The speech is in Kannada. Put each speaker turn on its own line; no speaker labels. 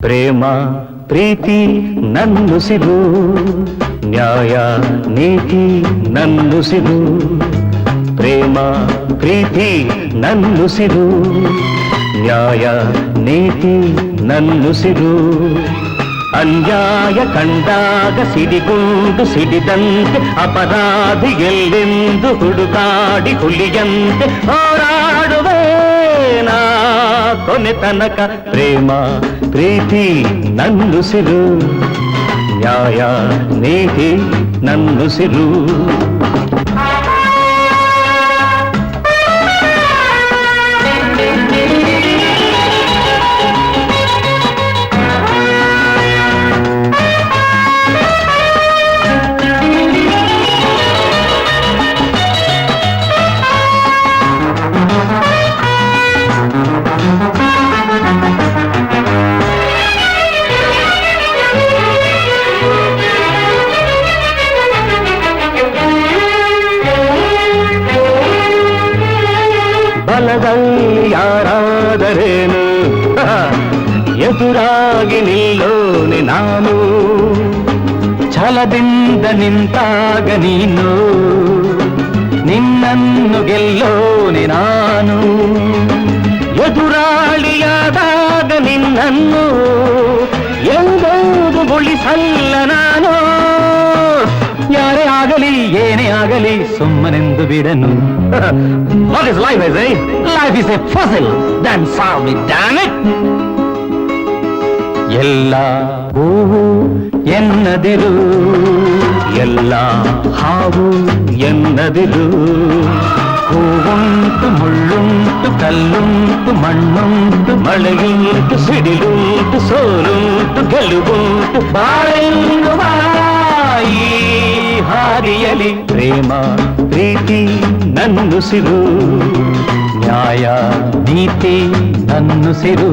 ಪ್ರೇಮ ಪ್ರೀತಿ ನನ್ನುಸಿರು, ನ್ಯಾಯ ನೀತಿ ನನ್ನುಸಿರು. ಪ್ರೇಮ ಪ್ರೀತಿ ನನ್ನುಸಿರು, ನ್ಯಾಯ ನೀತಿ ನನ್ನುಸಿರು. ಅನ್ಯಾಯ ಕಂಡಾಗ ಸಿಡಿಗುಂಡು ಸಿಡಿದಂತೆ ಅಪರಾಧಿ ಎಲ್ಲೆಂದು ಹುಡುಕಾಡಿ ಹುಲಿಯಂತೆ ಹೋರಾಡುವೆ ನಾ ಕೊನೆ ತನಕ. ಪ್ರೇಮ ಪ್ರೀತಿ ನನ್ನುಸಿರು, ನ್ಯಾಯ ನೀತಿ ನನ್ನುಸಿರು. ಬಲದಲ್ಲಿ ಯಾರಾದರೇನು, ಎದುರಾಗಿ ನಿಲ್ಲೋನೆ ನಾನು. ಛಲದಿಂದ ನಿಂತಾಗ ನೀನು, ನಿನ್ನನ್ನು ಗೆಲ್ಲೋನೆ ನಾನು. ಎದುರಾಳಿಯಾದಾಗ ನಿನ್ನನ್ನು ಎಂದೆಂದು ಉಳಿಸಲ್ಲ ನಾನು. ಯಾರೇ ಆಗಲಿ ಏನೇ ಆಗಲಿ ಸುಮ್ಮನೆಂದು ಬಿಡನು. What is life, I say? Life is a puzzle. Then solve it, damn it. ಎಲ್ಲ ಹೂವು ಎನ್ನದಿರು, ಎಲ್ಲ ಹಾವು ಎನ್ನದಿರು. ಹೂವುಂಟು ಮುಳ್ಳುಂಟು ಕಲ್ಲುಂಟು ಮಣ್ಣುಂಟು ಮಳೆಯುಂಟು ಸಿಡಿಲುಂಟು ಸೋಲುಂಟು ಗೆಲುವುಂಟು ಬಾಳೆನ್ನುವ ಈ ಹಾದಿಯಲಿ. ಪ್ರೇಮ ಪ್ರೀತಿ ನನ್ನುಸಿರು, ನ್ಯಾಯ ನೀತಿ ನನ್ನುಸಿರು.